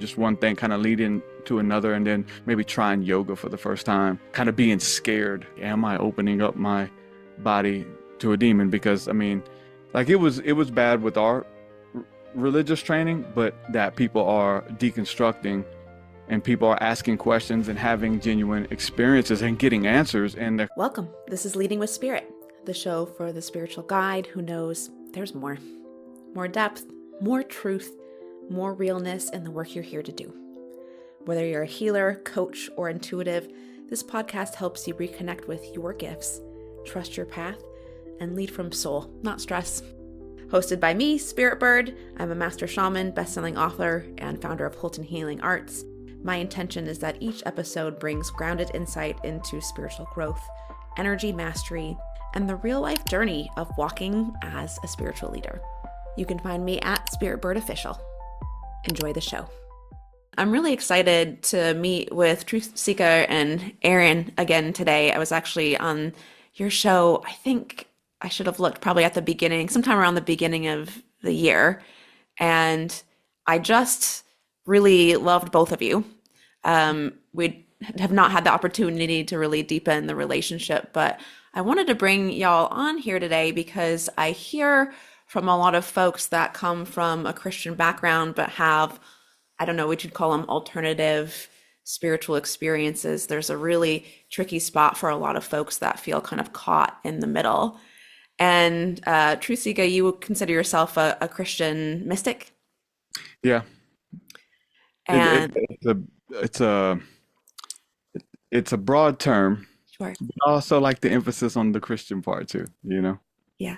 just one thing kind of leading to another, and then maybe trying yoga for the first time, kind of being scared. Am I opening up my body to a demon? Because I mean, like it was bad with our religious training, but that people are deconstructing and people are asking questions and having genuine experiences and getting answers. And welcome. This is Leading with Spirit, the show for the spiritual guide who knows there's more depth, more truth, more realness in the work you're here to do. Whether you're a healer, coach, or intuitive, this podcast helps you reconnect with your gifts, trust your path, and lead from soul, not stress. Hosted by me, Spirit Bird. I'm a master shaman, best-selling author, and founder of Holton Healing Arts. My intention is that each episode brings grounded insight into spiritual growth, energy mastery, and the real-life journey of walking as a spiritual leader. You can find me at Spirit Bird Official. Enjoy the show. I'm really excited to meet with TruthSeekah and Arien again today. I was actually on your show, I think I should have looked probably at the beginning, sometime around the beginning of the year. And I just really loved both of you. We have not had the opportunity to really deepen the relationship, but I wanted to bring y'all on here today because I hear from a lot of folks that come from a Christian background, but have, I don't know what you'd call them, alternative spiritual experiences. There's a really tricky spot for a lot of folks that feel kind of caught in the middle. And TruthSeekah, you would consider yourself a Christian mystic? Yeah. And it's a broad term. sure. But I also like the emphasis on the Christian part too, you know? Yeah.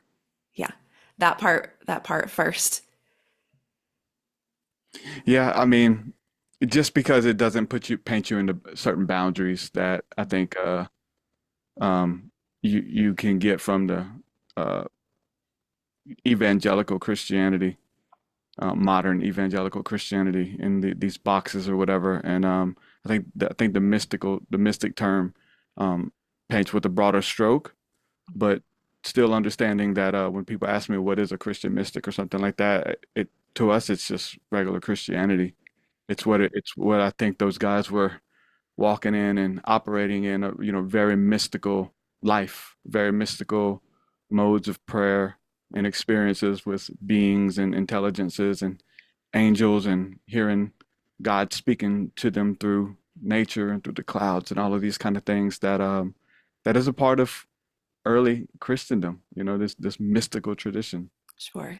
Yeah. That part first. Yeah, I mean, just because it doesn't paint you into certain boundaries that I think you can get from the uh, evangelical Christianity, modern evangelical Christianity in these boxes or whatever. And I think the mystic term paints with a broader stroke, but still understanding that when people ask me what is a Christian mystic or something like that, it to us it's just regular Christianity. It's what I think those guys were walking in and operating in a very mystical life, very mystical modes of prayer and experiences with beings and intelligences and angels and hearing God speaking to them through nature and through the clouds and all of these kind of things that is a part of early Christendom, this mystical tradition. Sure.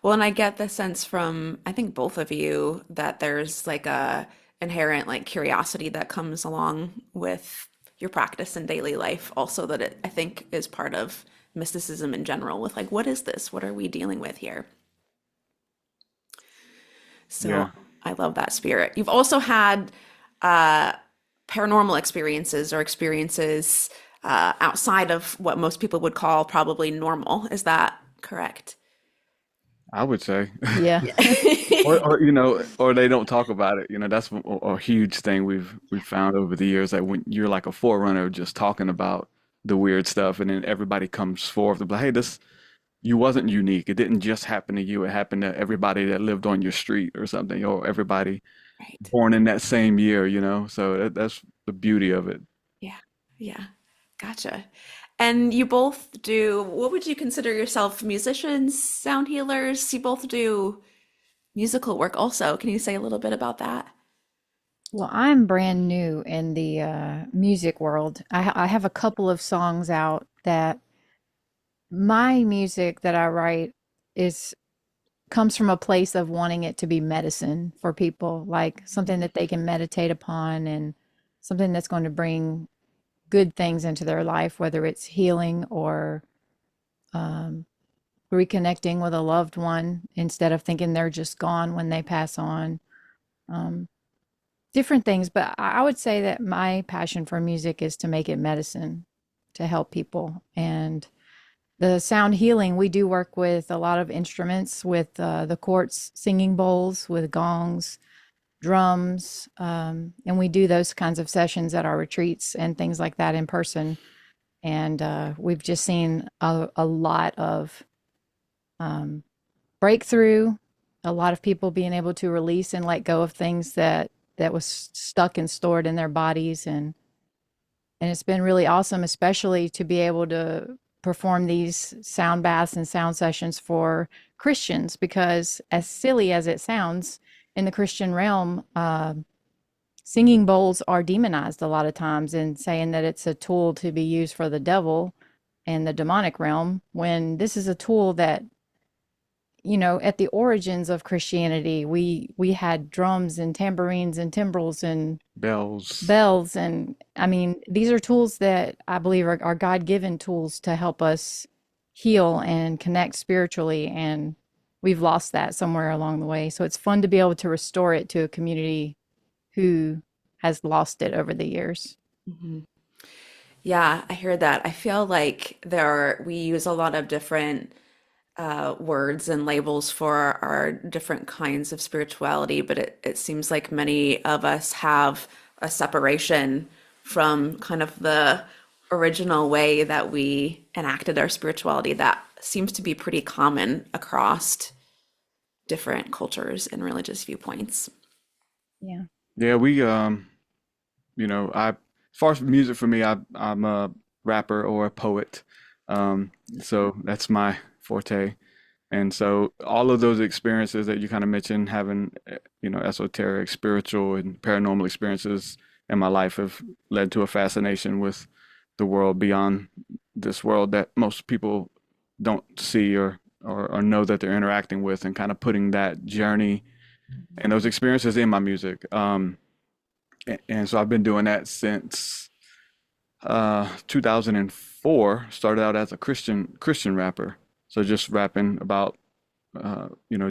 Well, and I get the sense from, I think both of you, that there's like a inherent like curiosity that comes along with your practice in daily life. Also that it, I think, is part of mysticism in general with like, what is this? What are we dealing with here? So Yeah. I love that spirit. You've also had uh, paranormal experiences or experiences outside of what most people would call probably normal. Is that correct? I would say. Yeah. Or they don't talk about it. That's a huge thing we've found over the years that when you're like a forerunner just talking about the weird stuff and then everybody comes forth and be like, hey, this you wasn't unique. It didn't just happen to you. It happened to everybody that lived on your street or something, or everybody Right. born in that same year. So that's the beauty of it. Yeah. Yeah. Gotcha. And you both do, what would you consider yourself? Musicians, sound healers? You both do musical work also. Can you say a little bit about that? Well, I'm brand new in the music world. I have a couple of songs out that my music that I write is comes from a place of wanting it to be medicine for people, like something that they can meditate upon and something that's going to bring good things into their life, whether it's healing or um, reconnecting with a loved one instead of thinking they're just gone when they pass on. Um, Different things, but I would say that my passion for music is to make it medicine to help people. And the sound healing, we do work with a lot of instruments, with the quartz singing bowls, with gongs, drums, and we do those kinds of sessions at our retreats and things like that in person. And we've just seen a lot of breakthrough a lot of people being able to release and let go of things that was stuck and stored in their bodies, and it's been really awesome, especially to be able to perform these sound baths and sound sessions for Christians, because as silly as it sounds, in the Christian realm, singing bowls are demonized a lot of times and saying that it's a tool to be used for the devil and the demonic realm, when this is a tool that, at the origins of Christianity, we had drums and tambourines and timbrels and Bells. bells, and I mean, these are tools that I believe are God-given tools to help us heal and connect spiritually, and we've lost that somewhere along the way. So it's fun to be able to restore it to a community who has lost it over the years. Mhm. Yeah, I hear that. I feel like we use a lot of different words and labels for our different kinds of spirituality, but it seems like many of us have a separation from kind of the original way that we enacted our spirituality that seems to be pretty common across different cultures and religious viewpoints. Yeah. Yeah, as far as music for me, I'm a rapper or a poet. So that's my forte. And so all of those experiences that you kind of mentioned, having, esoteric, spiritual, and paranormal experiences in my life have led to a fascination with the world beyond this world that most people don't see or know that they're interacting with, and kind of putting that journey and those experiences in my music. And so I've been doing that since 2004. Started out as a Christian rapper, so just rapping about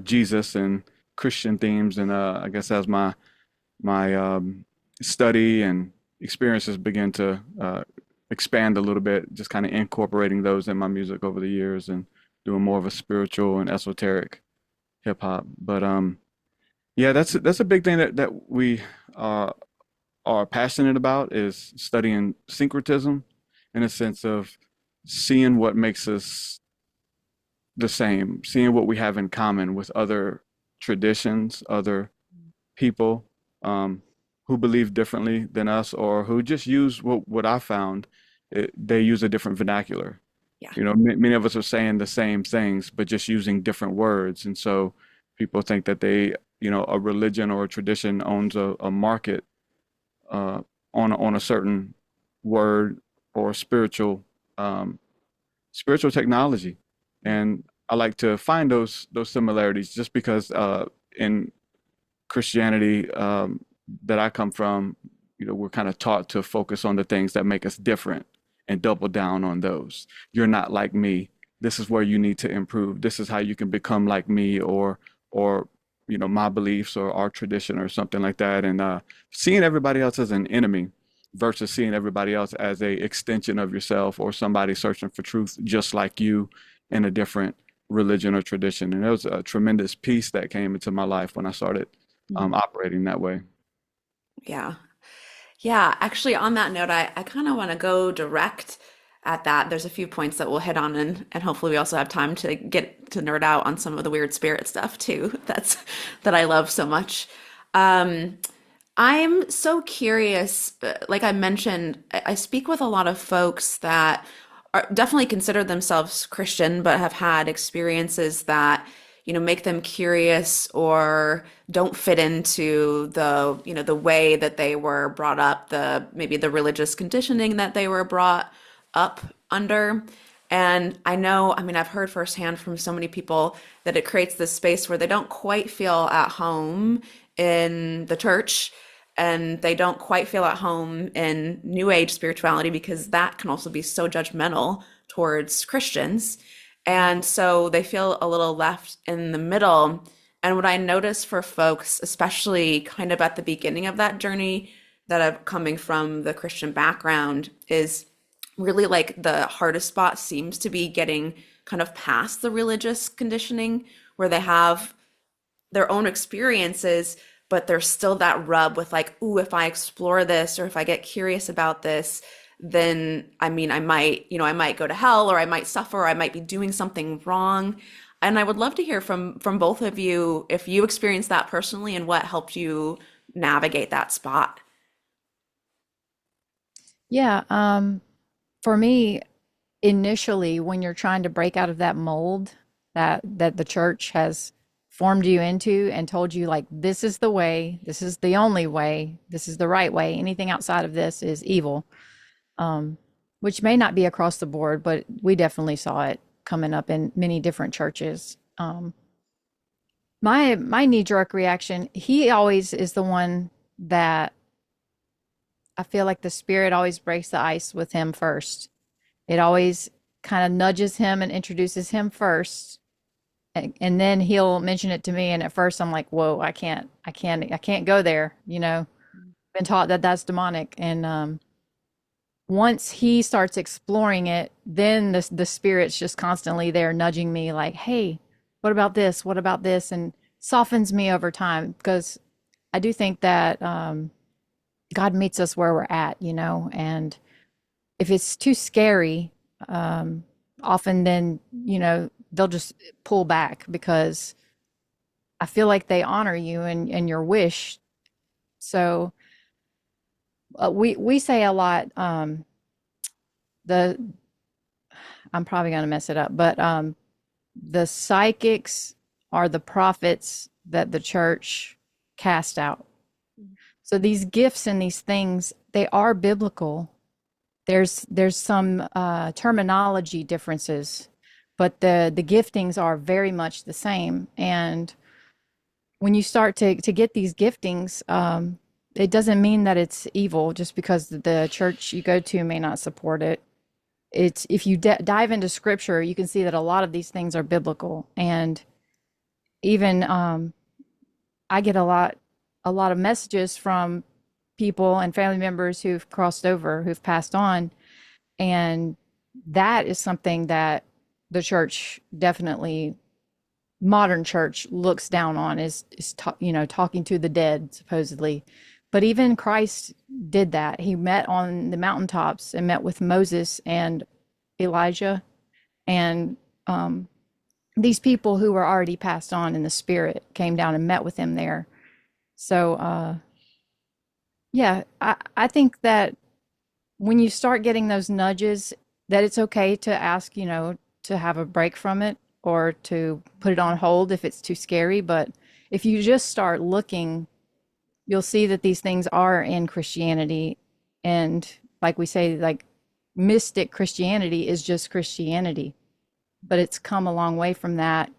Jesus and Christian themes, and I guess as my study and experiences begin to expand a little bit, just kind of incorporating those in my music over the years and doing more of a spiritual and esoteric hip hop. But yeah, that's a big thing that we uh, are passionate about, is studying syncretism, in a sense of seeing what makes us the same, seeing what we have in common with other traditions, other people um, who believe differently than us, or who just use what I found. They use a different vernacular. Yeah. Many of us are saying the same things, but just using different words. And so people think that a religion or a tradition owns a market uh, on a certain word or um, spiritual technology. And I like to find those similarities, just because in Christianity that I come from, we're kind of taught to focus on the things that make us different and double down on those. You're not like me. This is where you need to improve. This is how you can become like me, or my beliefs or our tradition or something like that. And seeing everybody else as an enemy versus seeing everybody else as a extension of yourself, or somebody searching for truth just like you in a different religion or tradition. And it was a tremendous peace that came into my life when I started Mhm. operating that way. Yeah. Yeah, actually, on that note, I kind of want to go direct at that. There's a few points that we'll hit on, and hopefully we also have time to get to nerd out on some of the weird spirit stuff too. That I love so much. Um, I'm so curious. Like I mentioned, I speak with a lot of folks that definitely consider themselves Christian, but have had experiences that, make them curious or don't fit into the way that they were brought up, maybe the religious conditioning that they were brought up under. And I know, I mean, I've heard firsthand from so many people that it creates this space where they don't quite feel at home in the church, and they don't quite feel at home in New Age spirituality, because that can also be so judgmental towards Christians. And so they feel a little left in the middle. And what I notice for folks, especially kind of at the beginning of that journey, that are coming from the Christian background, is really like the hardest spot seems to be getting kind of past the religious conditioning, where they have their own experiences, but there's still that rub with like, ooh, if I explore this or if I get curious about this, then I mean, I might go to hell, or I might suffer, or I might be doing something wrong. And I would love to hear from both of you if you experienced that personally and what helped you navigate that spot. Yeah, for me, initially, when you're trying to break out of that mold that the church has formed you into and told you like this is the way, this is the only way, this is the right way, anything outside of this is evil. Um, which may not be across the board, but we definitely saw it coming up in many different churches. My knee jerk reaction, he always is the one that I feel like the spirit always breaks the ice with him first. It always kind of nudges him and introduces him first, and then he'll mention it to me. And at first, I'm like, "Whoa, I can't go there." You know, been taught that that's demonic, and once he starts exploring it, then the spirit's just constantly there nudging me, like, "Hey, what about this? What about this?" And softens me over time because I do think that God meets us where we're at, you know, and if it's too scary, um, often then, you know, they'll just pull back because I feel like they honor you and your wish. So we say a lot. The I'm probably going to mess it up, but the psychics are the prophets that the church cast out. So these gifts and these things, they are biblical. There's some terminology differences, but the giftings are very much the same. And when you start to get these giftings, it doesn't mean that it's evil just because the church you go to may not support it. It's if you dive into scripture, you can see that a lot of these things are biblical. And even I get a lot of messages from people and family members who've crossed over, who've passed on, and that is something that the church definitely modern church looks down on you know, talking to the dead supposedly. But even Christ did that. He met on the mountaintops and met with Moses and Elijah and these people who were already passed on in the spirit came down and met with him there. So yeah, I think that when you start getting those nudges, that it's okay to ask, you know, to have a break from it or to put it on hold if it's too scary. But if you just start looking, you'll see that these things are in Christianity. And like we say, like mystic Christianity is just Christianity, but it's come a long way from that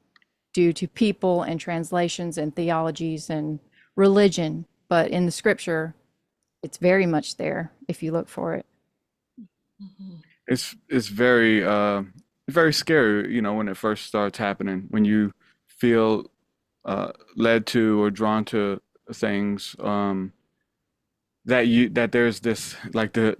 due to people and translations and theologies and religion. But in the scripture, it's very much there if you look for it. It's very scary, you know, when it first starts happening, when you feel led to or drawn to things that there's this like the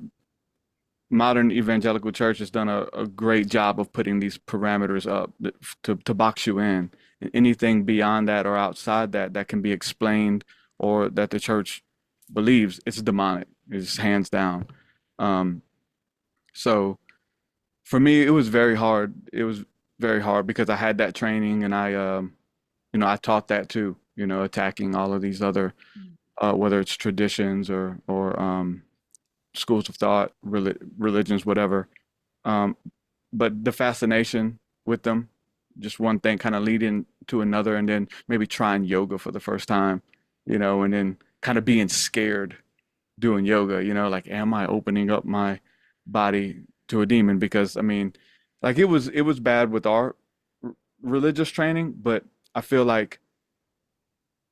modern evangelical church has done a great job of putting these parameters up to box you in. Anything beyond that or outside that that can be explained or that the church believes it's demonic, it's hands down. Um, so for me, it was very hard. It was very hard because I had that training and you know, I taught that too, you know, attacking all of these other, whether it's traditions or schools of thought, religions, whatever. Um, but the fascination with them, just one thing kind of leading to another, and then maybe trying yoga for the first time, you know, and then kind of being scared doing yoga, you know, like, am I opening up my body to a demon? Because I mean, like it was bad with our religious training, but I feel like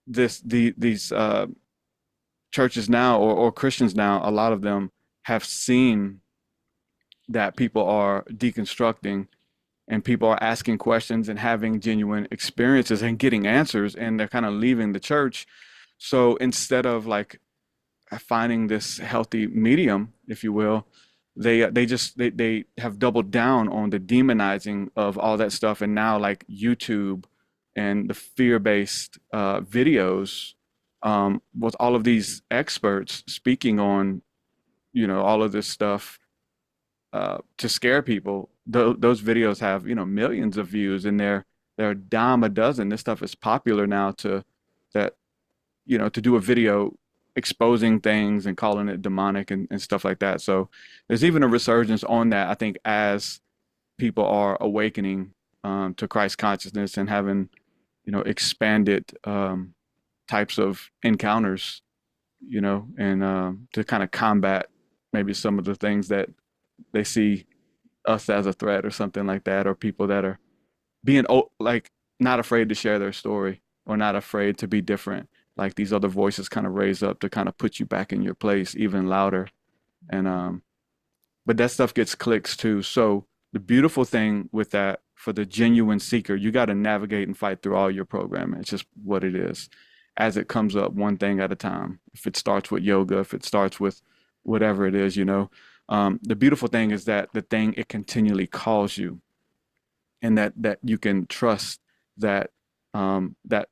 these churches now or Christians now, a lot of them have seen that people are deconstructing and people are asking questions and having genuine experiences and getting answers and they're kind of leaving the church. So instead of like finding this healthy medium, if you will, they have doubled down on the demonizing of all that stuff, and now like YouTube and the fear-based videos with all of these experts speaking on you know all of this stuff to scare people. Those videos have you know millions of views, and They're a dime a dozen. This stuff is popular now to that, to do a video exposing things and calling it demonic and stuff like that. So there's even a resurgence on that, I think, as people are awakening to Christ consciousness and having, expanded types of encounters, and to kind of combat maybe some of the things that they see us as a threat or something like that, or people that are being like not afraid to share their story or not afraid to be different. Like these other voices kind of raise up to kind of put you back in your place even louder. And but that stuff gets clicks too. So the beautiful thing with that for the genuine seeker, you got to navigate and fight through all your programming. It's just what it is. As it comes up, one thing at a time. If it starts with yoga, if it starts with whatever it is, the beautiful thing is that the thing it continually calls you, and that you can trust that that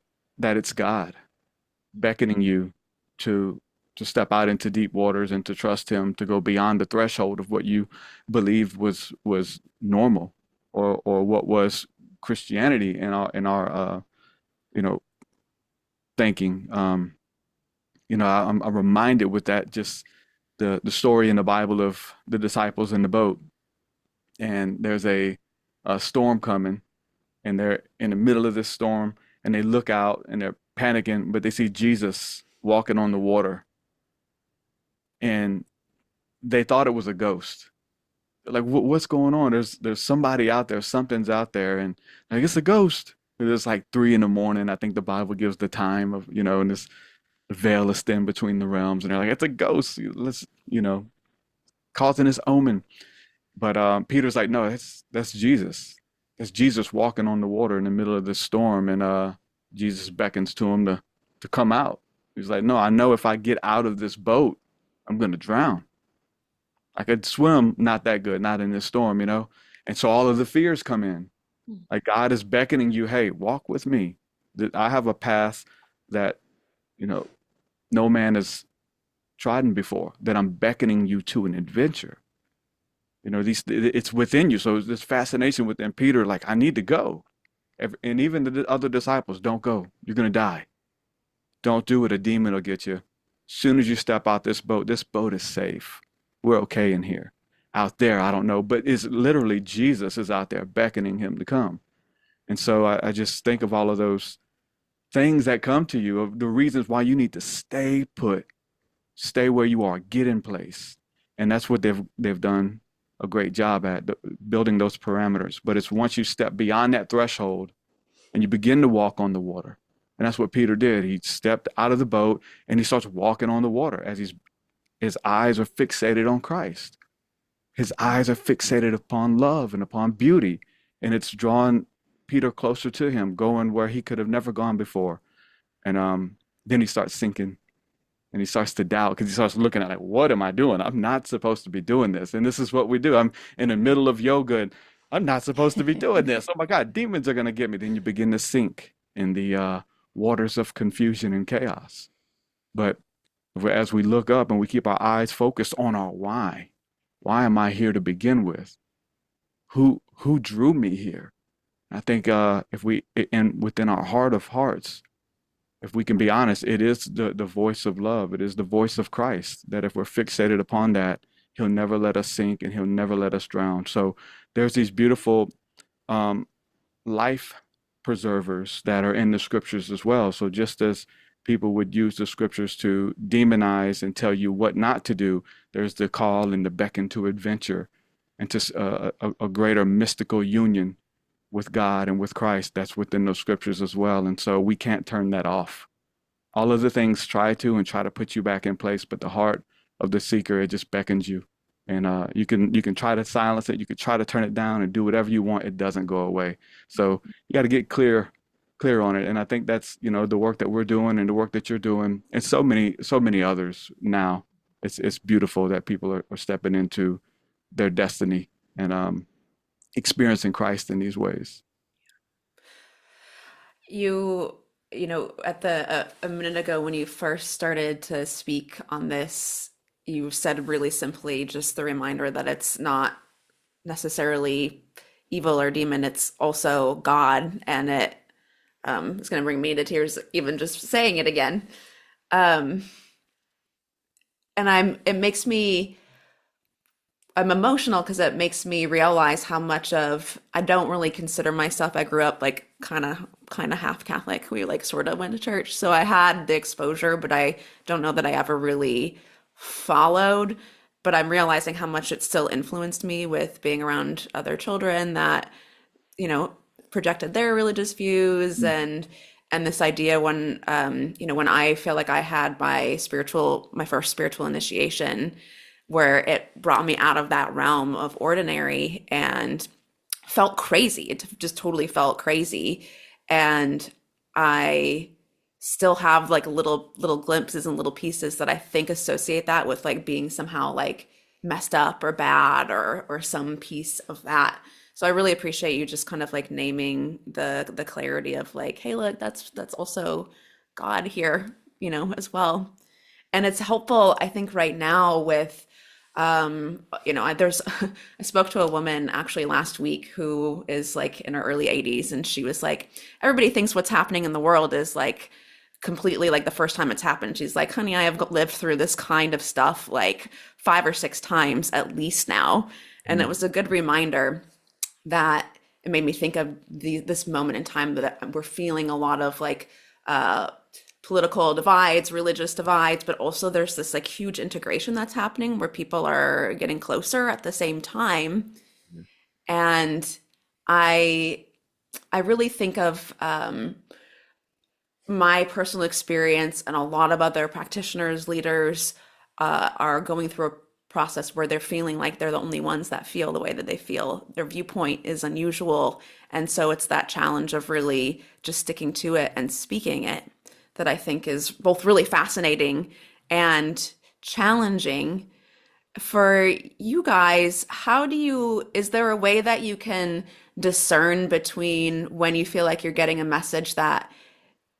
it's God beckoning you to step out into deep waters and to trust him to go beyond the threshold of what you believed was normal, or what was Christianity in our you know thinking. I'm reminded with that, just the story in the Bible of the disciples in the boat, and there's a storm coming, and they're in the middle of this storm, and they look out and they're panicking, but they see Jesus walking on the water, and they thought it was a ghost. Like, what's going on? There's somebody out there, something's out there, and like it's a ghost. It's like 3 in the morning. I think the Bible gives the time of, and this the veil is thin between the realms, and they're like, it's a ghost. Let's, causing this omen. But Peter's like, no, that's Jesus. That's Jesus walking on the water in the middle of this storm, and Jesus beckons to him to come out. He's like, no, I know if I get out of this boat, I'm gonna drown. I could swim, not that good, not in this storm. And so all of the fears come in. Like God is beckoning you, hey, walk with me. That I have a path that, you know, no man has trodden before, that I'm beckoning you to an adventure. It's within you. So this fascination within Peter, like, I need to go. And even the other disciples, don't go. You're gonna die. Don't do it. A demon will get you. As soon as you step out this boat is safe. We're okay in here. Out there, I don't know, but it's literally Jesus is out there beckoning him to come. And so I just think of all of those things that come to you, of the reasons why you need to stay put, stay where you are, get in place. And that's what they've done a great job at, building those parameters. But it's once you step beyond that threshold and you begin to walk on the water. And that's what Peter did. He stepped out of the boat and he starts walking on the water as his eyes are fixated on Christ. His eyes are fixated upon love and upon beauty. And it's drawn Peter closer to him, going where he could have never gone before. And then he starts sinking, and he starts to doubt, because he starts looking at, like, what am I doing? I'm not supposed to be doing this. And this is what we do. I'm in the middle of yoga and I'm not supposed to be doing this. Oh my God, demons are going to get me. Then you begin to sink in the waters of confusion and chaos. But as we look up and we keep our eyes focused on our why am I here to begin with? Who drew me here? I think if we, and within our heart of hearts, if we can be honest, it is the voice of love. It is the voice of Christ, that if we're fixated upon that, he'll never let us sink and he'll never let us drown. So there's these beautiful um, life preservers that are in the scriptures as well. So just as people would use the scriptures to demonize and tell you what not to do, there's the call and the beckon to adventure and to a greater mystical union with God and with Christ that's within those scriptures as well. And so we can't turn that off. All of the things try to put you back in place, but the heart of the seeker, it just beckons you. And you can try to silence it, you can try to turn it down and do whatever you want, it doesn't go away. So you got to get clear on it. And I think that's, the work that we're doing and the work that you're doing, and so many others now. It's beautiful that people are stepping into their destiny and experiencing Christ in these ways. At the a minute ago when you first started to speak on this, you said really simply just the reminder that it's not necessarily evil or demon, it's also God, and it's going to bring me to tears even just saying it again. Um, and it makes me I'm emotional because it makes me realize how much of I don't really consider myself. I grew up like kind of half Catholic. We like sort of went to church, so I had the exposure, but I don't know that I ever really followed. But I'm realizing how much it still influenced me with being around other children that, you know, projected their religious views, and this idea when when I feel like I had my first spiritual initiation, where it brought me out of that realm of ordinary and felt crazy. It just totally felt crazy. And I still have like little glimpses and little pieces that I think associate that with like being somehow like messed up or bad or some piece of that. So I really appreciate you just kind of like naming the clarity of like, hey, look, that's also God here, as well. And it's helpful, I think, right now with there's I spoke to a woman actually last week who is like in her early 80s, and she was like, everybody thinks what's happening in the world is like completely like the first time it's happened. She's like, honey, I have lived through this kind of stuff like 5 or 6 times at least now. And it Mm. was a good reminder that it made me think of this moment in time that we're feeling a lot of like uh, political divides, religious divides, but also there's this like huge integration that's happening where people are getting closer at the same time. And I I really think of my personal experience, and a lot of other practitioners, leaders are going through a process where they're feeling like they're the only ones that feel the way that they feel. Their viewpoint is unusual. And so it's that challenge of really just sticking to it and speaking it that I think is both really fascinating and challenging. For you guys, is there a way that you can discern between when you feel like you're getting a message that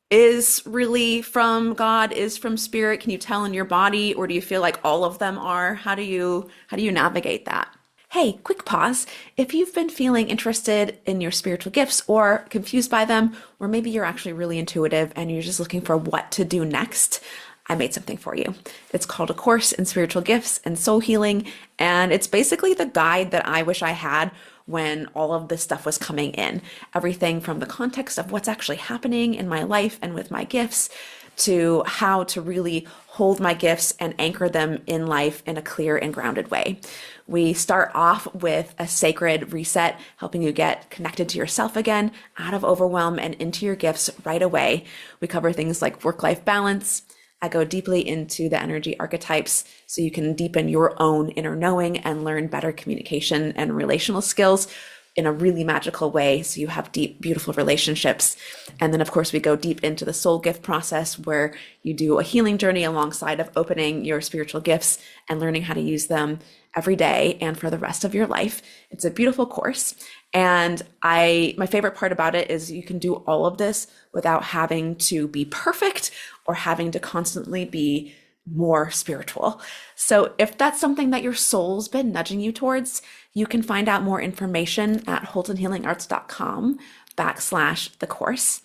is really from God, is from spirit? Can you tell in your body, or do you feel like all of them are? How do you navigate that? Hey, quick pause. If you've been feeling interested in your spiritual gifts or confused by them, or maybe you're actually really intuitive and you're just looking for what to do next, I made something for you. It's called A Course in Spiritual Gifts and Soul Healing, and it's basically the guide that I wish I had when all of this stuff was coming in. Everything from the context of what's actually happening in my life and with my gifts to how to really hold my gifts and anchor them in life in a clear and grounded way. We start off with a sacred reset, helping you get connected to yourself again, out of overwhelm and into your gifts right away. We cover things like work-life balance. I go deeply into the energy archetypes so you can deepen your own inner knowing and learn better communication and relational skills in a really magical way so you have deep, beautiful relationships. And then, of course, we go deep into the soul gift process where you do a healing journey alongside of opening your spiritual gifts and learning how to use them every day and for the rest of your life. It's a beautiful course. And my favorite part about it is you can do all of this without having to be perfect or having to constantly be more spiritual. So if that's something that your soul's been nudging you towards, you can find out more information at holtonhealingarts.com/the course.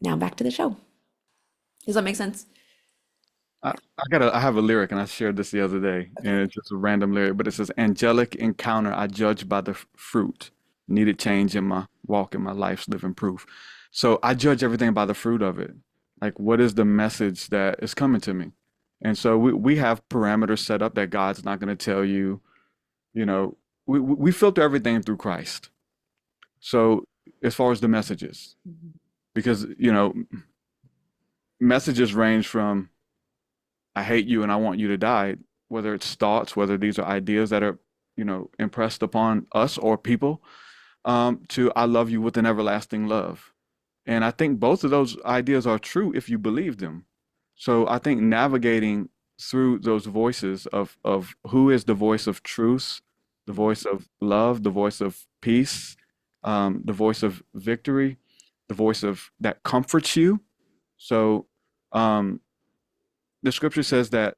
Now back to the show. Does that make sense? I have a lyric, and I shared this the other day, and Okay. it's just a random lyric, but it says, "Angelic encounter, I judge by the fruit. Needed change in my walk, in my life's living proof." So I judge everything by the fruit of it. Like, what is the message that is coming to me? And so we have parameters set up that God's not going to tell you. You know, we filter everything through Christ. So as far as the messages, because messages range from "I hate you and I want you to die," whether it's thoughts, whether these are ideas that are, impressed upon us or people, to "I love you with an everlasting love." And I think both of those ideas are true if you believe them. So I think navigating through those voices of who is the voice of truth, the voice of love, the voice of peace, the voice of victory, the voice of that comforts you. So um, the scripture says that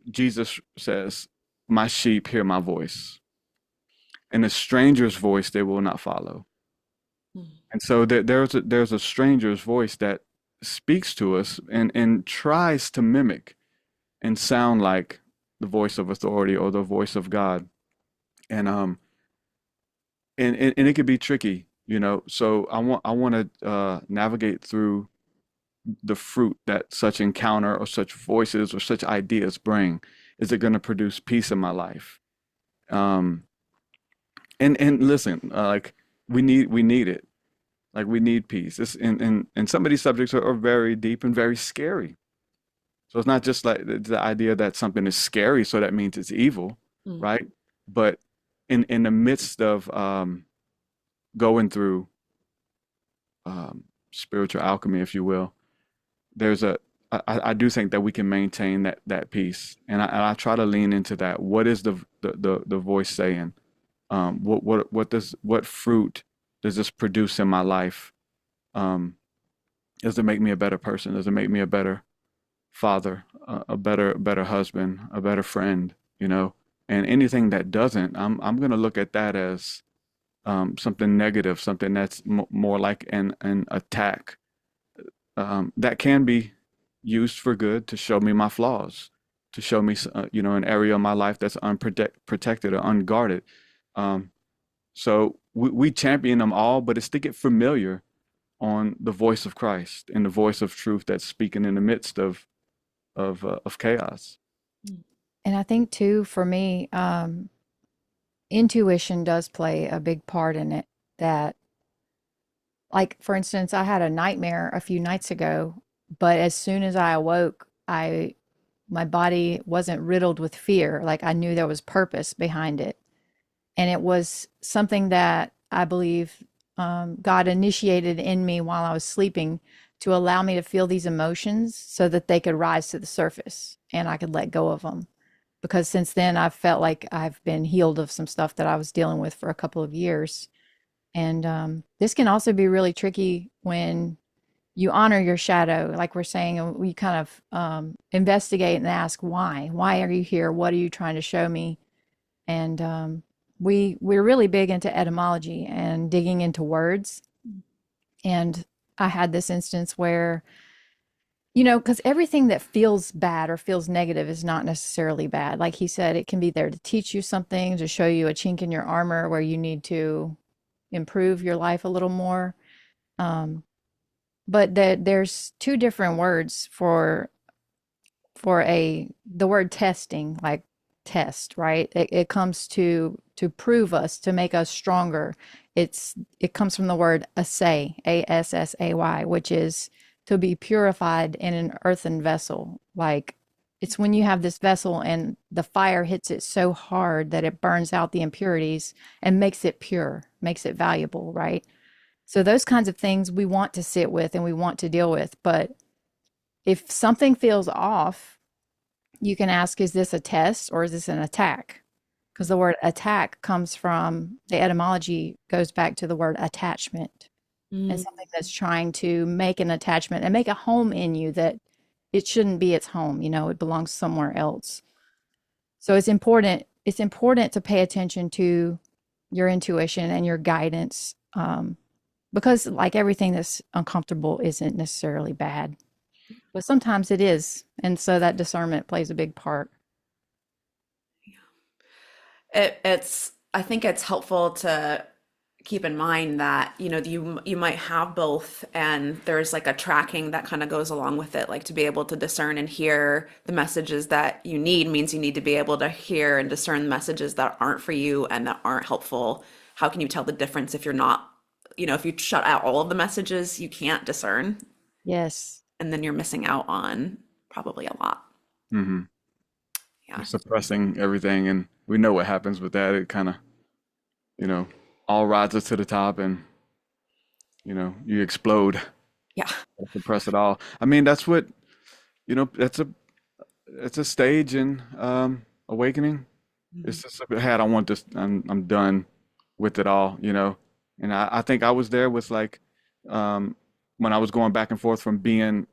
Jesus says, "My sheep hear my voice." and a stranger's voice they will not follow. Mm. And so there's a stranger's voice that speaks to us and tries to mimic and sound like the voice of authority or the voice of God. And and it could be tricky, you know. So I want to navigate through the fruit that such encounter or such voices or such ideas bring. Is it going to produce peace in my life? Um, and listen, like we need it. Like we need peace. And some of these subjects are very deep and very scary. So it's not just like the idea that something is scary, so that means it's evil, Mm. right? But in the midst of going through spiritual alchemy, if you will, there's a I do think that we can maintain that peace, and I try to lean into that. What is the voice saying? What fruit does this produce in my life? Um, does it make me a better person? Does it make me a better father, a better husband, a better friend? You know, and anything that doesn't, I'm gonna look at that as something negative, something that's more like an attack that can be used for good to show me my flaws, to show me, you know, an area of my life that's unprotected or unguarded. Um, so we champion them all, but it's to get familiar on the voice of Christ and the voice of truth that's speaking in the midst of chaos. Mm. And I think too, for me, intuition does play a big part in it. That, like, for instance, I had a nightmare a few nights ago, but as soon as I awoke, my body wasn't riddled with fear. Like I knew there was purpose behind it. And it was something that I believe God initiated in me while I was sleeping to allow me to feel these emotions so that they could rise to the surface and I could let go of them. Because since then, I've felt like I've been healed of some stuff that I was dealing with for a couple of years. And this can also be really tricky when you honor your shadow, like we're saying, and we kind of investigate and ask why. Why are you here? What are you trying to show me? And we're really big into etymology and digging into words. And I had this instance where, you know, because everything that feels bad or feels negative is not necessarily bad. Like he said, it can be there to teach you something, to show you a chink in your armor where you need to improve your life a little more. Um, but there's two different words for a the word testing, like test, right? It comes to prove us, to make us stronger. It comes from the word assay, ASSAY, which is to be purified in an earthen vessel. Like it's when you have this vessel and the fire hits it so hard that it burns out the impurities and makes it pure, makes it valuable, right? So those kinds of things we want to sit with and we want to deal with. But if something feels off, you can ask, is this a test or is this an attack? Because the word attack comes from the etymology, goes back to the word attachment, and Mm. something that's trying to make an attachment and make a home in you that it shouldn't be its home. You know, it belongs somewhere else. So it's important to pay attention to your intuition and your guidance, because like everything that's uncomfortable isn't necessarily bad, but sometimes it is. And so that discernment plays a big part. It's I think it's helpful to keep in mind that you might have both, and there's like a tracking that kind of goes along with it, like to be able to discern and hear the messages that you need means you need to be able to hear and discern the messages that aren't for you and that aren't helpful. How can you tell the difference if you're not, if you shut out all of the messages you can't discern, Yes. and then you're missing out on probably a lot. Hmm. Yeah. Suppressing everything, and we know what happens with that. It kind of, you know, all rises to the top, and you know, you explode, Yeah. suppress it all. I mean, that's what, you know, it's a stage in awakening. Mhm. It's just like, hey, I don't want this. I'm done with it all, you know. And I think I was there with like um, when I was going back and forth from being,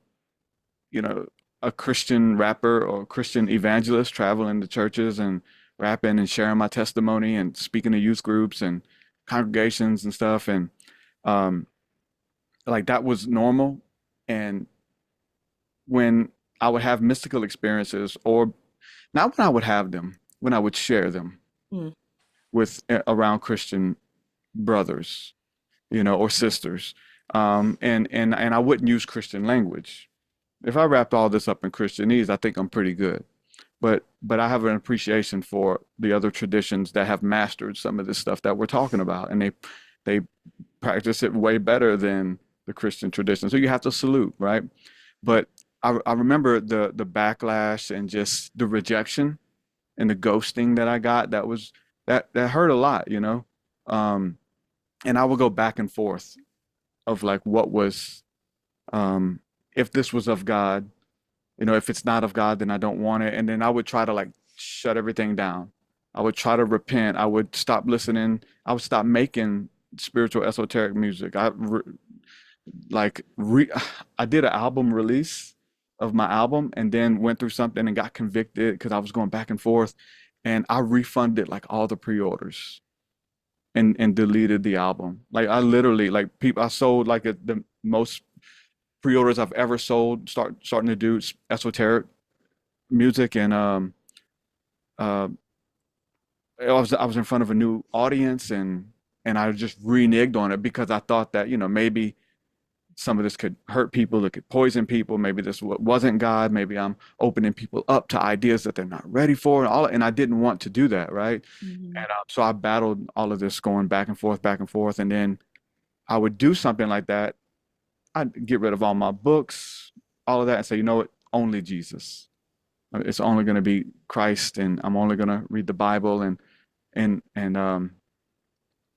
you know, a Christian rapper or Christian evangelist traveling to churches and rapping and sharing my testimony and speaking to youth groups and congregations and stuff. And um, like that was normal. And when I would have mystical experiences, or not when I would have them, when I would share them Mm. with around Christian brothers, or sisters, and I wouldn't use Christian language. If I wrapped all this up in Christianese, I think I'm pretty good. But I have an appreciation for the other traditions that have mastered some of this stuff that we're talking about, and they practice it way better than the Christian tradition. So you have to salute, right? But I remember the backlash and just the rejection and the ghosting that I got. That hurt a lot. Um, and I would go back and forth of like what was if this was of God, if it's not of God, then I don't want it. And then I would try to like shut everything down. I would try to repent. I would stop listening. I would stop making spiritual esoteric music. Like re I did an album release of my album and then went through something and got convicted because I was going back and forth, and I refunded like all the pre-orders and deleted the album. Like I literally like people I sold like the most pre-orders I've ever sold starting to do esoteric music. And uh I was in front of a new audience, and I just reneged on it because I thought that maybe some of this could hurt people, it could poison people, maybe this wasn't God, maybe I'm opening people up to ideas that they're not ready for, and I didn't want to do that, right? Mhm. And so I battled all of this going back and forth, and then I would do something like that. I'd get rid of all my books, all of that, and say, you know what, only Jesus. It's only going to be Christ, and I'm only going to read the Bible, and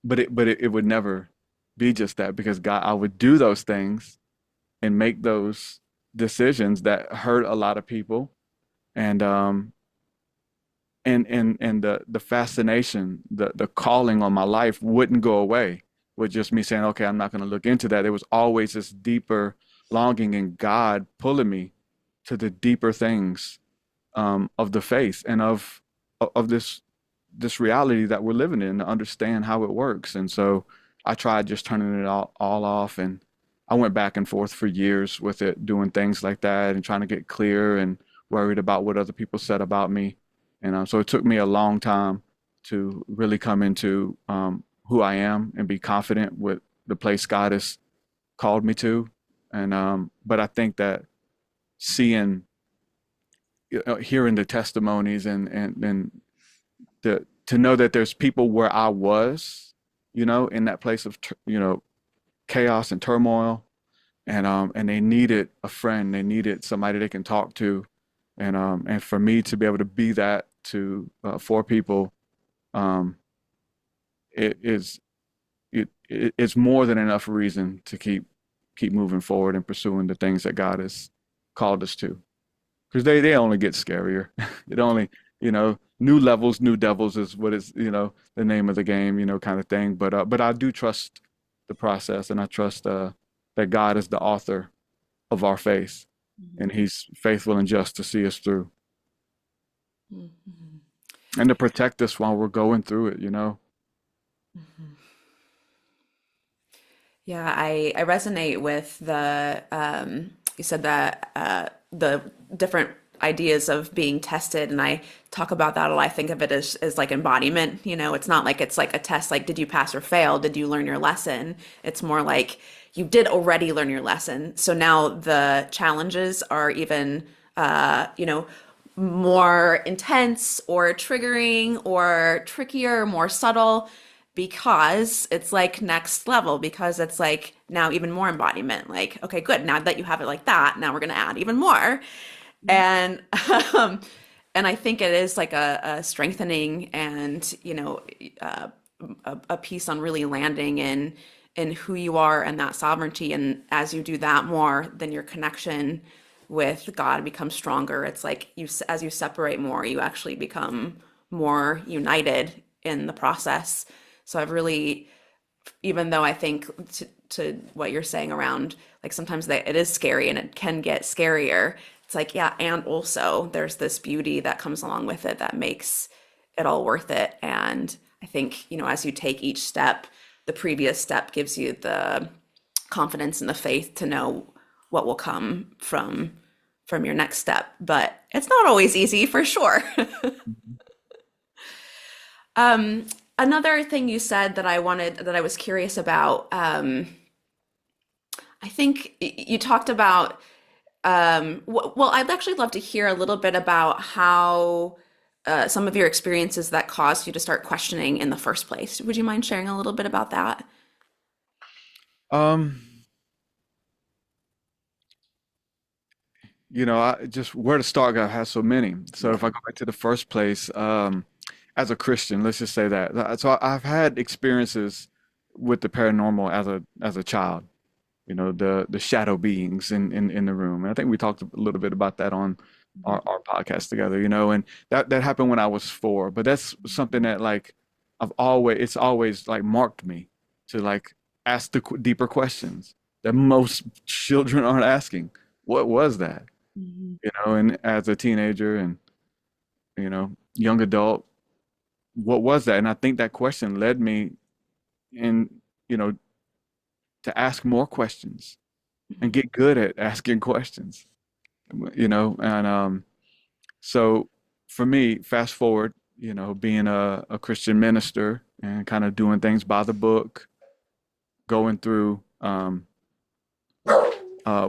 but it would never be just that, because God, I would do those things and make those decisions that hurt a lot of people, and and the fascination, the calling on my life wouldn't go away with just me saying, okay, I'm not going to look into that. There was always this deeper longing and God pulling me to the deeper things of the faith and of this reality that we're living in, to understand how it works. And so I tried just turning it all off, and I went back and forth for years with it, doing things like that and trying to get clear and worried about what other people said about me. And so it took me a long time to really come into who I am and be confident with the place God has called me to. And but I think that seeing, hearing the testimonies, and to know that there's people where I was, in that place of chaos and turmoil, and they needed a friend, they needed somebody they can talk to, and for me to be able to be that to for people, um, it is it's more than enough reason to keep moving forward and pursuing the things that God has called us to, because they only get scarier. It only, new levels, new devils is what is, the name of the game, kind of thing. But I do trust the process, and I trust that God is the author of our faith, and He's faithful and just to see us through Mhm. and to protect us while we're going through it. Mhm. Yeah, I resonate with the you said that the different ideas of being tested, and I talk about that a lot. I think of it as like embodiment. It's not like it's like a test, like did you pass or fail? Did you learn your lesson? It's more like you did already learn your lesson. So now the challenges are even more intense or triggering or trickier, more subtle, because it's like next level, because it's like now even more embodiment. Like, okay, good. Now that you have it like that, now we're going to add even more. And um, and I think it is like a strengthening, and uh, a piece on really landing in who you are and that sovereignty. And as you do that more, then your connection with God becomes stronger. It's like as you separate more, you actually become more united in the process. So I've really, even though I think to what you're saying around like sometimes it is scary and it can get scarier, it's like, yeah, and also there's this beauty that comes along with it that makes it all worth it. And I think, as you take each step, the previous step gives you the confidence and the faith to know what will come from your next step. But it's not always easy for sure. Mhm. Another thing you said that I was curious about, I think you talked about, well, I'd actually love to hear a little bit about how some of your experiences that caused you to start questioning in the first place. Would you mind sharing a little bit about that? Um, I just where to start, God has so many. So Yeah. if I go back to the first place, as a Christian, let's just say that. So I've had experiences with the paranormal as a child. The shadow beings in the room. And I think we talked a little bit about that on our podcast together, and that happened when I was 4. But that's something that like it's always like marked me to like ask the deeper questions that most children aren't asking. What was that? Mhm. And as a teenager and young adult, what was that? And I think that question led me in, you know, to ask more questions and get good at asking questions. And so for me, fast forward, being a Christian minister and kind of doing things by the book, going through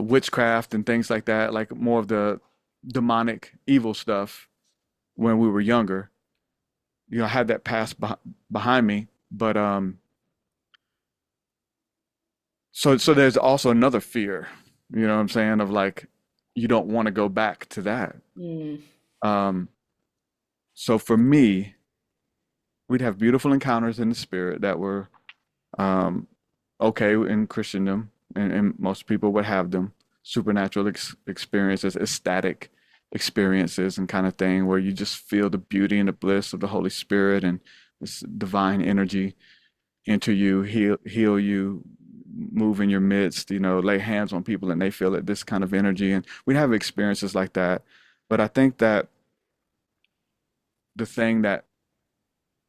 witchcraft and things like that, like more of the demonic evil stuff when we were younger. I had that past behind me, but so there's also another fear, what I'm saying, of like you don't want to go back to that. Mm. Um, so for me, we'd have beautiful encounters in the spirit that were um, okay in Christendom, and most people would have them. Supernatural experiences, ecstatic experiences, and kind of thing where you just feel the beauty and the bliss of the Holy Spirit and this divine energy enter you, heal you, move in your midst. Lay hands on people and they feel it. This kind of energy, and we have experiences like that. But I think that the thing that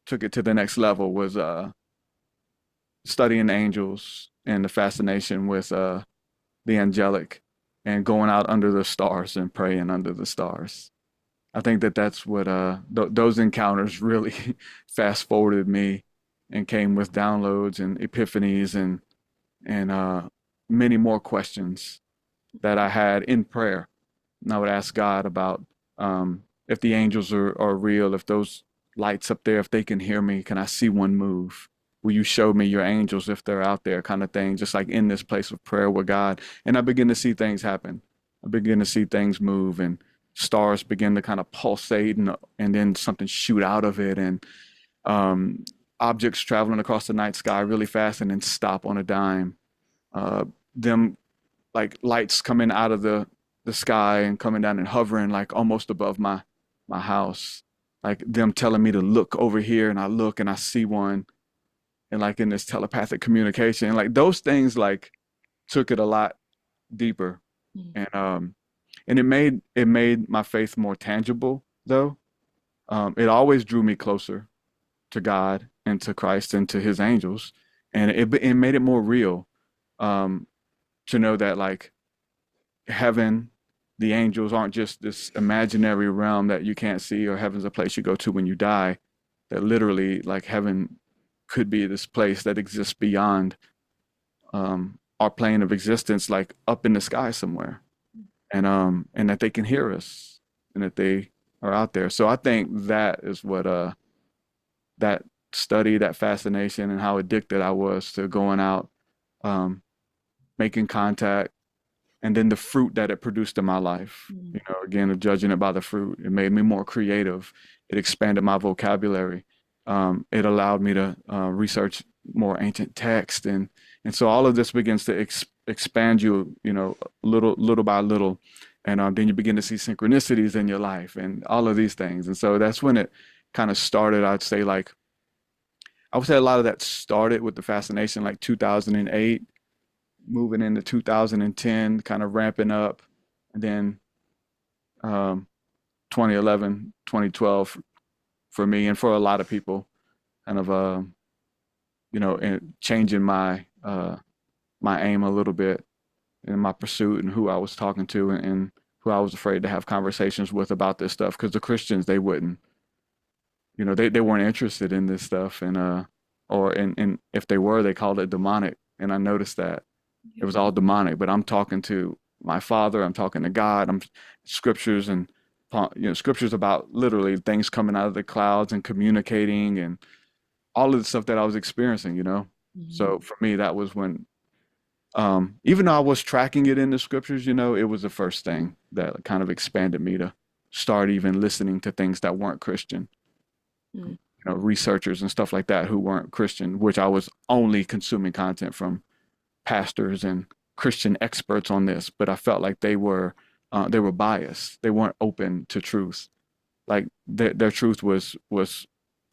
took it to the next level was studying angels and the fascination with the angelic and going out under the stars and praying under the stars. I think that that's what those encounters really fast forwarded me and came with downloads and epiphanies and many more questions that I had in prayer. And I would ask God about if the angels are real, if those lights up there, if they can hear me, can I see one move? Will you show me your angels if they're out there, kind of thing, just like in this place of prayer with God. And I begin to see things happen. I begin to see things move and stars begin to kind of pulsate and then something shoot out of it and um, objects traveling across the night sky really fast and then stop on a dime. Uh, them like lights coming out of the sky and coming down and hovering like almost above my house. Like them telling me to look over here and I look and I see one and like in this telepathic communication. Like those things like took it a lot deeper and it made my faith more tangible though. It always drew me closer to God and to Christ and to his angels and it made it more real um to know that like heaven, the angels aren't just this imaginary realm that you can't see, or heaven's a place you go to when you die. That literally, like heaven could be this place that exists beyond our plane of existence, like up in the sky somewhere, and that they can hear us, and that they are out there. So I think that is what that study, that fascination, and how addicted I was to going out, um, making contact and then the fruit that it produced in my life. Mm. Again, of judging it by the fruit, it made me more creative. It expanded my vocabulary. It allowed me to research more ancient text, and so all of this begins to expand you, little by little, and then you begin to see synchronicities in your life and all of these things. And so that's when it kind of started. I would say a lot of that started with the fascination, like 2008 moving into 2010, kind of ramping up, and then um, 2011, 2012. for me and for a lot of people, kind of and changing my aim a little bit in my pursuit and who I was talking to and who I was afraid to have conversations with about this stuff because the Christians they wouldn't, they weren't interested in this stuff and if they were they called it demonic and I noticed that it was all demonic. But I'm talking to my Father, I'm talking to God, I'm scriptures and scriptures about literally things coming out of the clouds and communicating and all of the stuff that I was experiencing. Mhm. So for me, that was when, even though I was tracking it in the scriptures, it was the first thing that kind of expanded me to start even listening to things that weren't Christian, Mm. researchers and stuff like that who weren't Christian, which I was only consuming content from pastors and Christian experts on this, but I felt like they were biased. They weren't open to truth. Like their truth was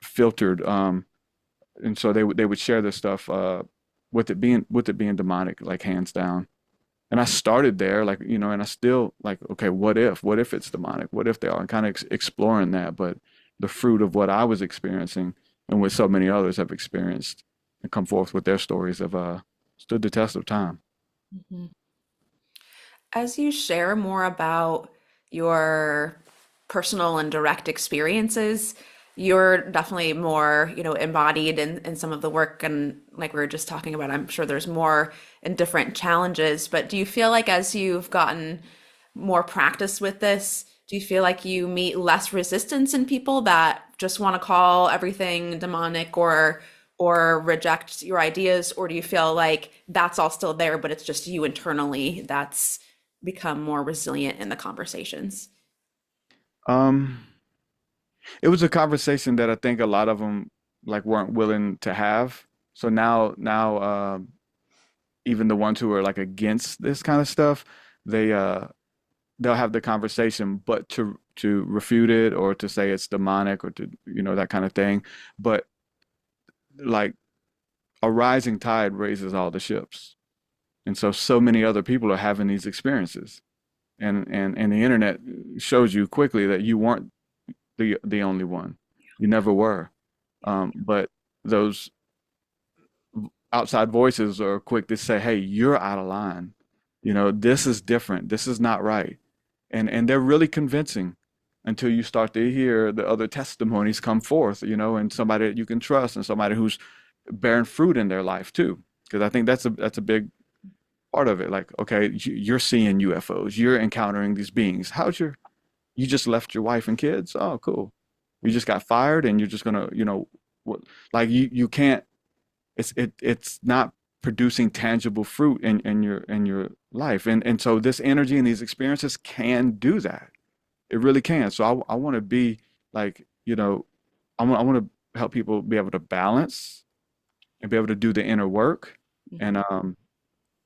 filtered. And so they would share this stuff with it being demonic, like hands down. And I started there, like and I still like, okay, what if it's demonic? What if they are? And kind of exploring that, but the fruit of what I was experiencing and what so many others have experienced and come forth with their stories have stood the test of time. Mhm. As you share more about your personal and direct experiences, you're definitely more, embodied in some of the work. And like we were just talking about, I'm sure there's more and different challenges. But do you feel like as you've gotten more practice with this, do you feel like you meet less resistance in people that just want to call everything demonic or reject your ideas? Or do you feel like that's all still there, but it's just you internally that's become more resilient in the conversations? Um, it was a conversation that I think a lot of them like weren't willing to have. So now, even the ones who are like against this kind of stuff, they they'll have the conversation, but to refute it or to say it's demonic or to that kind of thing. But like a rising tide raises all the ships, and so many other people are having these experiences, and the internet shows you quickly that you weren't the only one. You never were. But those outside voices are quick to say, "Hey, you're out of line. This is different. This is not right." And they're really convincing until you start to hear the other testimonies come forth, and somebody that you can trust and somebody who's bearing fruit in their life too. Because I think that's a big part of it. Like, okay, you're seeing UFOs, you're encountering these beings. You just left your wife and kids? Oh, cool. You just got fired and you're just gonna, what, like you can't. It's not producing tangible fruit in your life, and so this energy and these experiences can do that. It really can. So I want to be like, I want to help people be able to balance and be able to do the inner work. And Mhm. um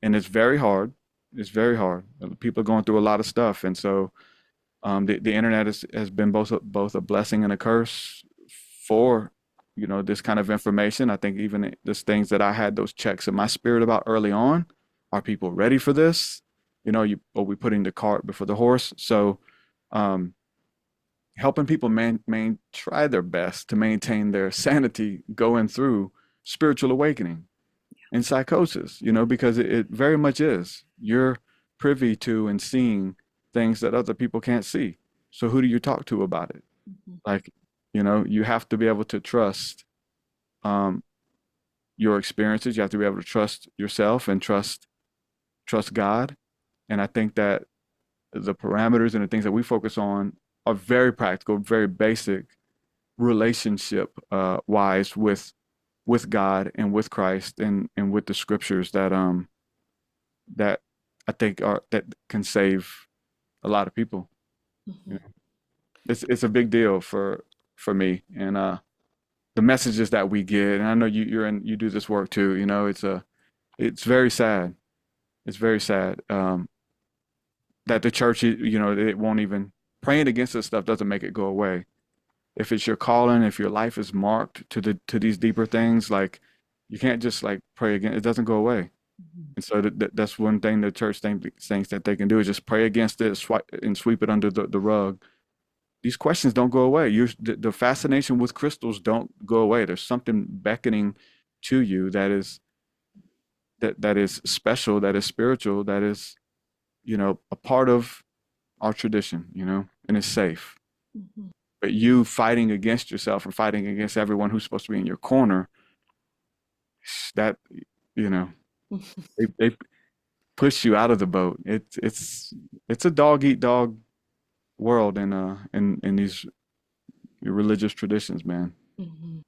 and it's very hard. It's very hard. People are going through a lot of stuff, and so the internet has been both a blessing and a curse for this kind of information. I think even those things that I had those checks in my spirit about early on, are people ready for this? Are we putting the cart before the horse? So um, helping people try their best to maintain their sanity going through spiritual awakening and psychosis, because it very much is. You're privy to and seeing things that other people can't see. So who do you talk to about it? Mhm. Like, you have to be able to trust um, your experiences. You have to be able to trust yourself and trust God. And I think that the parameters and the things that we focus on are very practical, very basic relationship wise with God and with Christ and with the scriptures that I think are that can save a lot of people. You Mhm. know, it's a big deal for me and the messages that we get. And I know you do this work too. It's very sad. It's very sad that the church, it won't even praying against this stuff doesn't make it go away. If it's your calling, if your life is marked to these deeper things, like you can't just like pray again. It doesn't go away. Mhm. And so that's one thing the church thinks that they can do is just pray against it, swipe and sweep it under the rug. these questions don't go away. The fascination with crystals don't go away. There's something beckoning to you that is special, that is spiritual, that is, a part of our tradition, and it's safe. Mhm. But you fighting against yourself and fighting against everyone who's supposed to be in your corner, that, you know, they push you out of the boat. It's a dog eat dog world in these religious traditions, man. Mhm.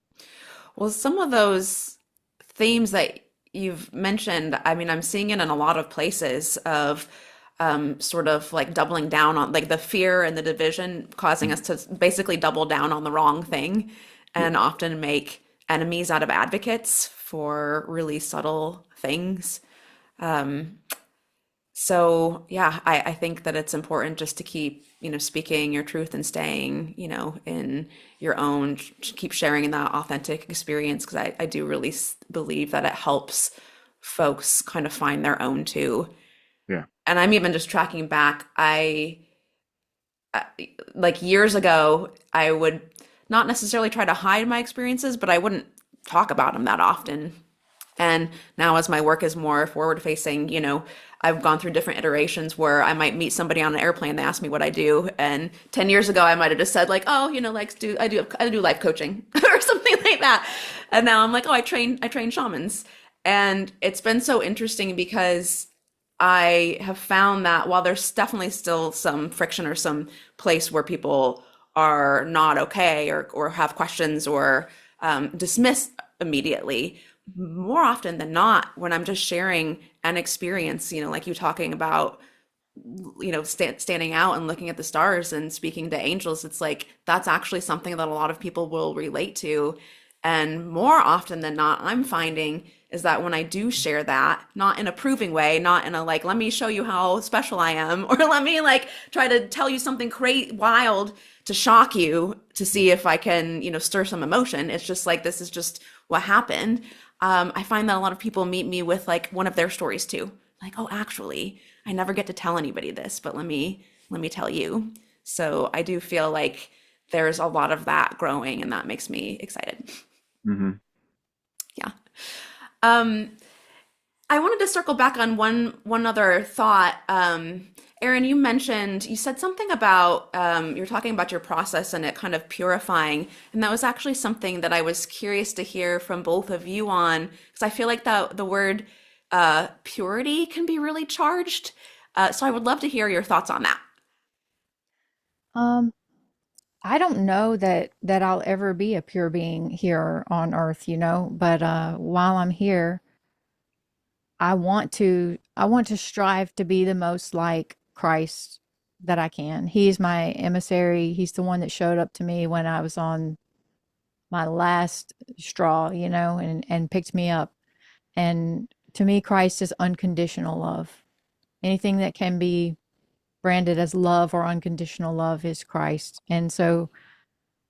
Well, some of those themes that you've mentioned, I mean, I'm seeing it in a lot of places of sort of like doubling down on like the fear and the division causing us to basically double down on the wrong thing Yeah. and often make enemies out of advocates for really subtle things. Um, So yeah, I think that it's important just to keep, speaking your truth and staying, in your own, keep sharing in that authentic experience because I do really believe that it helps folks kind of find their own too. Yeah. And I'm even just tracking back, like years ago, I would not necessarily try to hide my experiences, but I wouldn't talk about them that often. And now, as my work is more forward facing, I've gone through different iterations where I might meet somebody on an airplane, they ask me what I do. And 10 years ago, I might have just said, like, oh, like, I do life coaching or something like that. And now I'm like, oh, I train shamans. And it's been so interesting because I have found that while there's definitely still some friction or some place where people are not okay or have questions or dismiss immediately, more often than not, when I'm just sharing an experience, like you talking about, standing out and looking at the stars and speaking to angels, it's like that's actually something that a lot of people will relate to. And more often than not, I'm finding is that when I do share that, not in a proving way, not in a like, let me show you how special I am, or let me like try to tell you something crazy, wild to shock you to see if I can, stir some emotion. It's just like, this is just what happened. I find that a lot of people meet me with like one of their stories too. Like, oh, actually, I never get to tell anybody this, but let me tell you. So I do feel like there's a lot of that growing, and that makes me excited. Hmm. Yeah. Um, I wanted to circle back on one other thought. Arien, you said something about you're talking about your process and it kind of purifying, and that was actually something that I was curious to hear from both of you on because I feel like the word purity can be really charged. So I would love to hear your thoughts on that. Um, I don't know that I'll ever be a pure being here on earth, but while I'm here, I want to strive to be the most like Christ that I can. He's my emissary. He's the one that showed up to me when I was on my last straw, and picked me up. And to me, Christ is unconditional love. Anything that can be branded as love or unconditional love is Christ. And so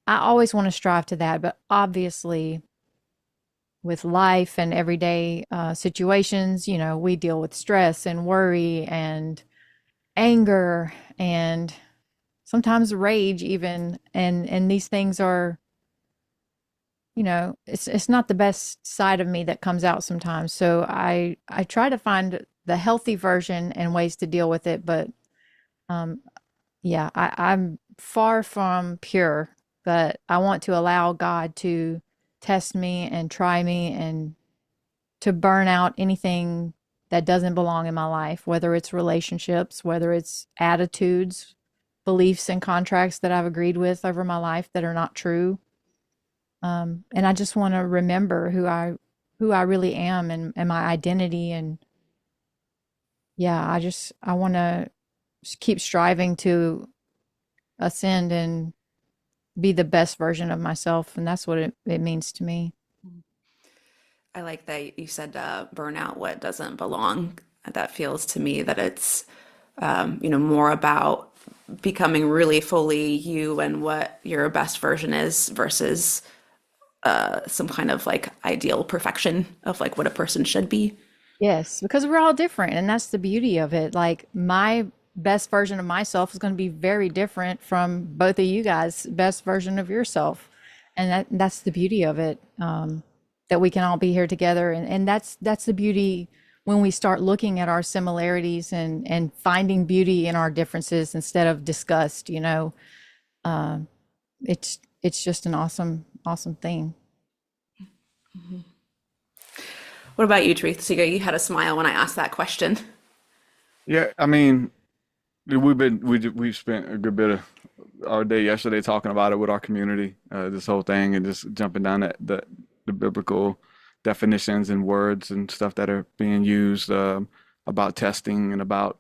I always want to strive to that. But obviously, with life and everyday situations, we deal with stress and worry and anger and sometimes rage even, and these things are, it's not the best side of me that comes out sometimes. So I try to find the healthy version and ways to deal with it. But um yeah, I'm far from pure, but I want to allow God to test me and try me and to burn out anything that doesn't belong in my life, whether it's relationships, whether it's attitudes, beliefs, and contracts that I've agreed with over my life that are not true. And I just want to remember who I really am and my identity. And yeah, I want to keep striving to ascend and be the best version of myself. And that's what it means to me. I like that you said burnout what doesn't belong. That feels to me that it's more about becoming really fully you and what your best version is versus some kind of like ideal perfection of like what a person should be. Yes, because we're all different, and that's the beauty of it. Like best version of myself is going to be very different from both of you guys' best version of yourself. And that's the beauty of it, that we can all be here together. And that's the beauty when we start looking at our similarities and finding beauty in our differences instead of disgust, you know. It's just an awesome thing. What about you, Truth Seeker? You had a smile when I asked that question. Yeah, I mean, we've spent a good bit of our day yesterday talking about it with our community, this whole thing, and just jumping down the biblical definitions and words and stuff that are being used, about testing and about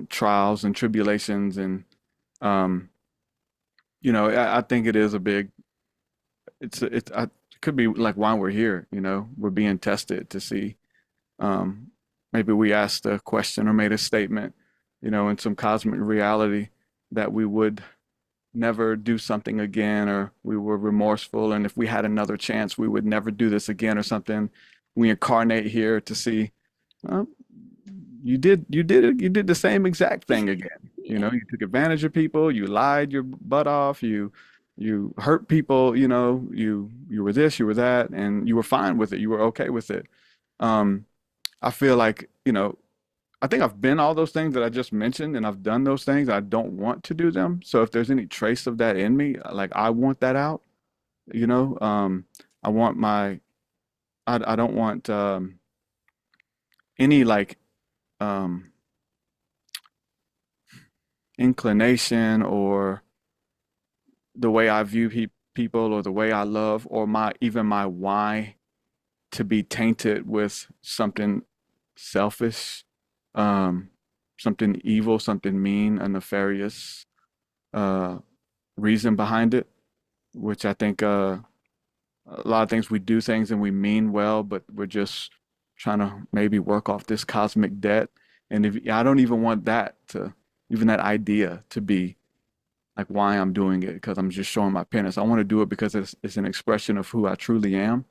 trials and tribulations, and um, I think it is a big. It could be like why we're here. We're being tested to see. Um, Maybe we asked a question or made a statement, in some cosmic reality that we would never do something again, or we were remorseful, and if we had another chance, we would never do this again or something. We incarnate here to see, well, you did the same exact thing again. You took advantage of people, you lied your butt off, you hurt people, you were this, you were that, and you were fine with it. You were okay with it. Um, I feel like, I think I've been all those things that I just mentioned, and I've done those things. I don't want to do them. So if there's any trace of that in me, like I want that out, you know. I want I don't want any like um, inclination or the way I view people or the way I love or even my why to be tainted with something selfish, um, something evil, something mean, a nefarious uh, reason behind it, which I think a lot of things we do things and we mean well, but we're just trying to maybe work off this cosmic debt. And if I don't even want that to, even that idea to be like why I'm doing it, because I'm just showing my penance. I want to do it because it's an expression of who I truly am.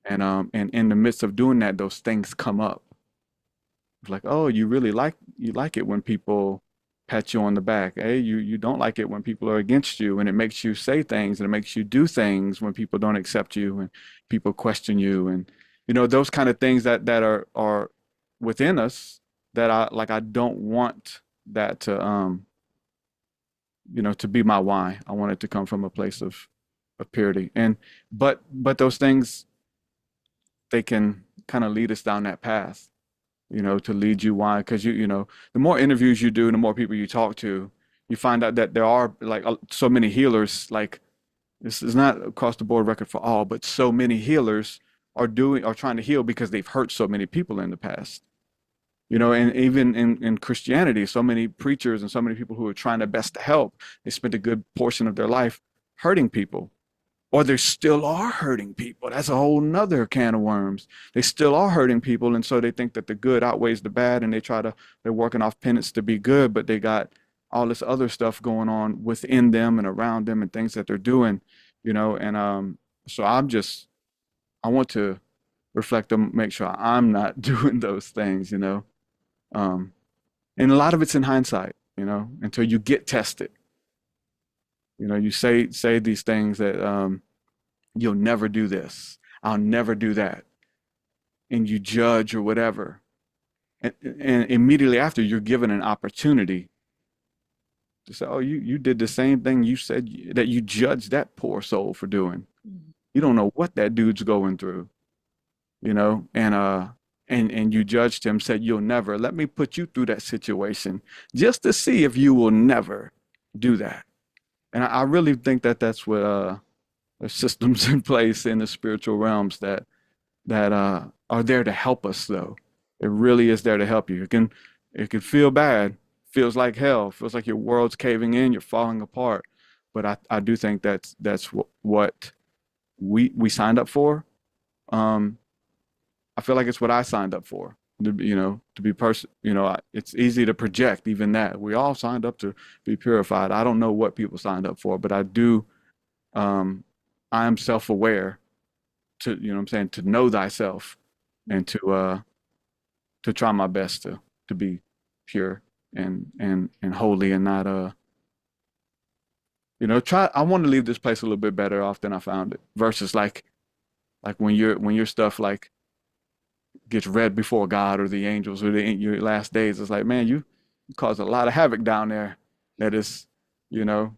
And in the midst of doing that, those things come up. It's like, oh, you like it when people pat you on the back. Hey, you don't like it when people are against you, and it makes you say things and it makes you do things when people don't accept you and people question you, and those kind of things that are within us that I don't want that to be my why. I want it to come from a place of purity. And but those things, they can kind of lead us down that path, to lead you. Why? Because the more interviews you do, the more people you talk to, you find out that there are like so many healers. Like this is not across the board record for all, but so many healers are trying to heal because they've hurt so many people in the past. And even in Christianity, so many preachers and so many people who are trying their best to help, they spent a good portion of their life hurting people, or they still are hurting people. That's a whole nother can of worms. They still are hurting people, and so they think that the good outweighs the bad, and they're working off penance to be good, but they got all this other stuff going on within them and around them and things that they're doing, and so I want to reflect and make sure I'm not doing those things, um, and a lot of it's in hindsight, until you get tested. You say these things that you'll never do this, I'll never do that, and you judge or whatever. And immediately after, you're given an opportunity to say, oh, you did the same thing you said that you judged that poor soul for doing. You don't know what that dude's going through, and you judged him, said, you'll never. Let me put you through that situation just to see if you will never do that. And I really think that that's what there's systems in place in the spiritual realms that are there to help us, though. It really is there to help you. It can feel bad, feels like hell, feels like your world's caving in, you're falling apart. But I do think that's what we signed up for. Um, I feel like it's what I signed up for. To be it's easy to project even that. We all signed up to be purified. I don't know what people signed up for, but I do. Um, I am self-aware to, what I'm saying, to know thyself and to try my best to be pure and holy and not try. I want to leave this place a little bit better off than I found it. Versus like when your stuff like gets read before God or the angels or your last days, it's like, man, you caused a lot of havoc down there. That is, you know,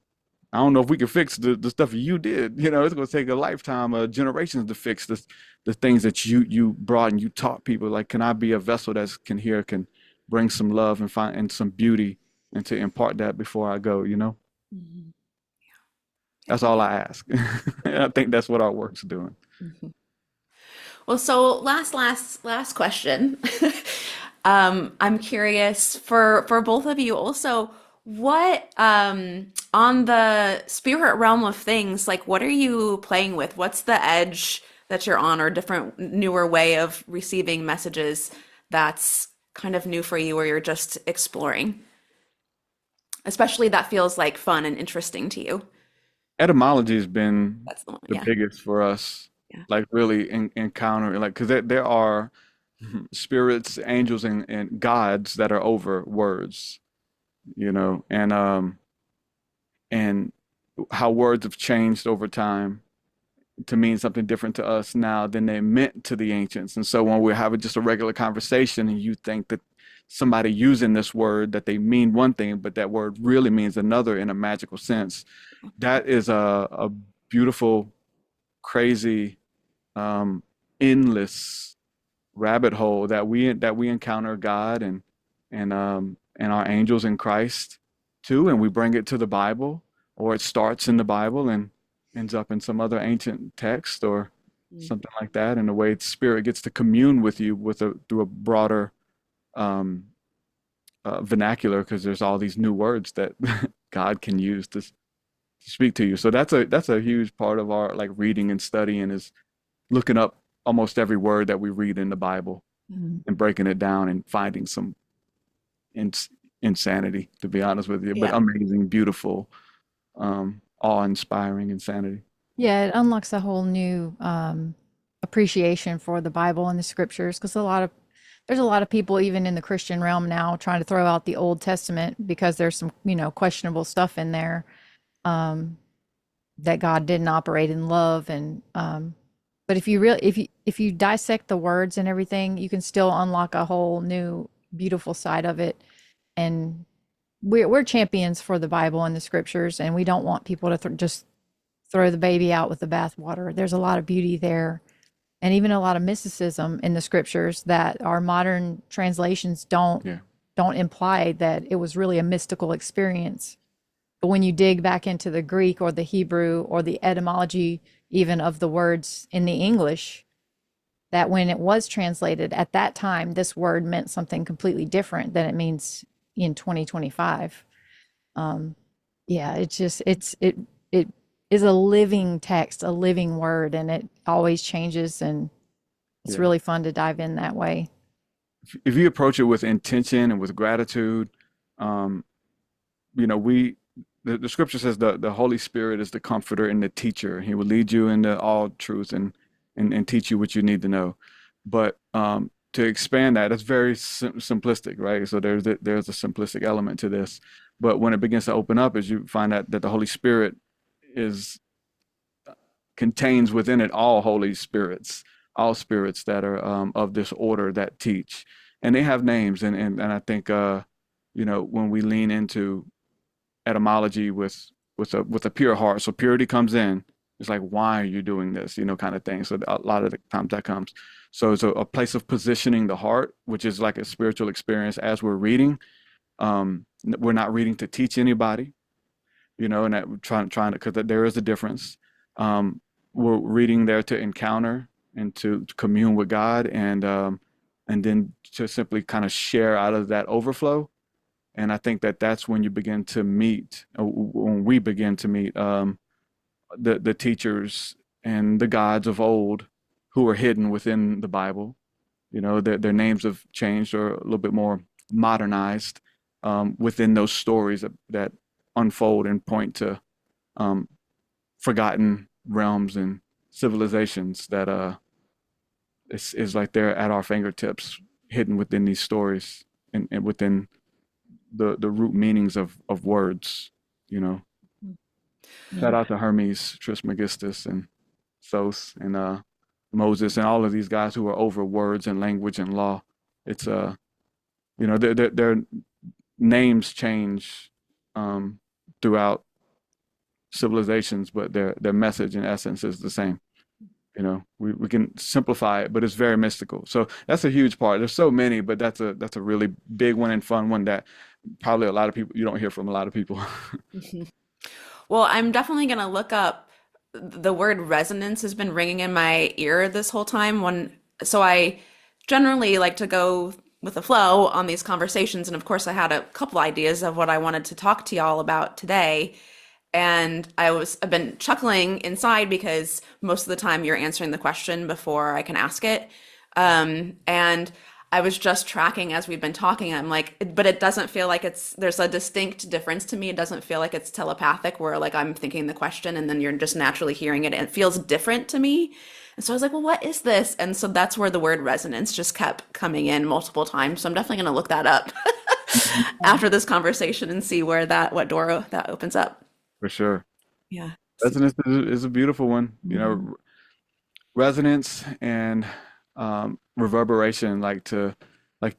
I don't know if we can fix the stuff you did. It's going to take a lifetime, generations to fix the things that you brought and you taught people. Like, can I be a vessel that can bring some love and find and some beauty and to impart that before I go? Mhm. That's all I ask. And I think that's what our work's doing. Mhm. Well, so last question. I'm curious for both of you also, what on the spirit realm of things, like what are you playing with? What's the edge that you're on, or different newer way of receiving messages that's kind of new for you, or you're just exploring? Especially that feels like fun and interesting to you. Etymology has been That's the one. the Yeah. biggest for us, Yeah. like really encountering, like, because there are spirits, angels, and gods that are over words, and how words have changed over time to mean something different to us now than they meant to the ancients. And so when we're having just a regular conversation and you think that somebody using this word that they mean one thing, but that word really means another in a magical sense, that is a beautiful, crazy, um, endless rabbit hole that we encounter God and our angels in Christ too, and we bring it to the Bible, or it starts in the Bible and ends up in some other ancient text or Mm. something like that. And the way the Spirit gets to commune with you through a broader um, vernacular, because there's all these new words that God can use to speak to you. So that's a huge part of our like reading and studying is looking up almost every word that we read in the Bible Mhm. and breaking it down and finding some ins insanity, to be honest with you, but Yeah. amazing, beautiful, awe-inspiring insanity. Yeah, it unlocks a whole new appreciation for the Bible and the scriptures because there's a lot of people even in the Christian realm now trying to throw out the Old Testament because there's some, questionable stuff in there um, that God didn't operate in love and but if you dissect the words and everything, you can still unlock a whole new beautiful side of it. And we're champions for the Bible and the scriptures, and we don't want people to just throw the baby out with the bathwater. There's a lot of beauty there, and even a lot of mysticism in the scriptures that our modern translations Yeah, don't imply that it was really a mystical experience. But when you dig back into the Greek or the Hebrew or the etymology even of the words in the English, that when it was translated at that time, this word meant something completely different than it means in 2025. Um, yeah, it is a living text, a living word, and it always changes, and it's yeah. really fun to dive in that way. If you approach it with intention and with gratitude, um, we the scripture says the Holy Spirit is the comforter and the teacher. He will lead you into all truth and teach you what you need to know. But to expand that, it's very simplistic, right? So there's a simplistic element to this. But when it begins to open up, as you find out that the Holy Spirit is contains within it all Holy Spirits, all spirits that are of this order that teach, and they have names. And I think when we lean into etymology with a pure heart. So purity comes in. It's like, why are you doing this? Kind of thing. So a lot of the times that comes. So it's a place of positioning the heart, which is like a spiritual experience as we're reading. We're not reading to teach anybody, and that we're trying to, because there is a difference. Um, we're reading there to encounter and to commune with God, and then to simply kind of share out of that overflow. And I think that that's when you begin to meet, when we begin to meet the teachers and the gods of old who are hidden within the Bible. Their names have changed or a little bit more modernized within those stories that unfold and point to um, forgotten realms and civilizations that is like they're at our fingertips, hidden within these stories and within the root meanings of words, you know. Shout Yeah. out to Hermes, Trismegistus, and Sos, and Moses, and all of these guys who are over words and language and law. It's their names change um, throughout civilizations, but their message and essence is the same. We can simplify it, but it's very mystical. So that's a huge part. There's so many, but that's a really big one and fun one that probably a lot of people you don't hear from a lot of people. Well, I'm definitely going to look up the word resonance has been ringing in my ear this whole time so I generally like to go with the flow on these conversations, and of course I had a couple ideas of what I wanted to talk to y'all about today. And I've been chuckling inside because most of the time you're answering the question before I can ask it. And I was just tracking as we've been talking. I'm like, but it doesn't feel like there's a distinct difference to me. It doesn't feel like it's telepathic where like I'm thinking the question and then you're just naturally hearing it and it feels different to me. And so I was like, well, what is this? And so that's where the word resonance just kept coming in multiple times. So I'm definitely going to look that up after this conversation and see what door that opens up. For sure. Yeah. Resonance is a beautiful one. Mhm. Resonance and reverberation, like to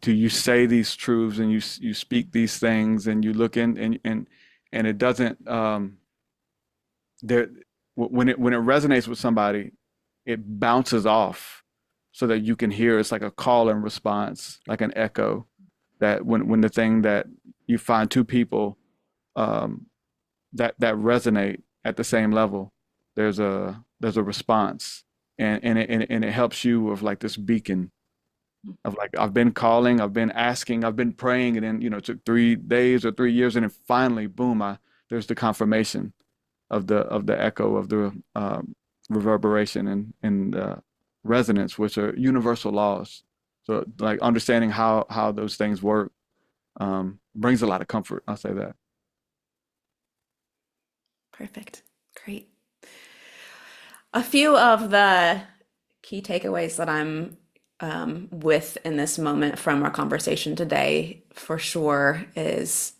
you say these truths and you speak these things and you look in and it doesn't there when it resonates with somebody, it bounces off so that you can hear it's like a call and response, like an echo, that when the thing that you find two people um, that resonate at the same level, there's a response, and it helps you with like this beacon of like I've been calling, I've been asking, I've been praying, and then it took 3 days or 3 years, and then finally, boom, there's the confirmation of the echo of the reverberation and resonance, which are universal laws. So like understanding how those things work brings a lot of comfort. I'll say that. Perfect. Great. A few of the key takeaways that I'm with in this moment from our conversation today, for sure, is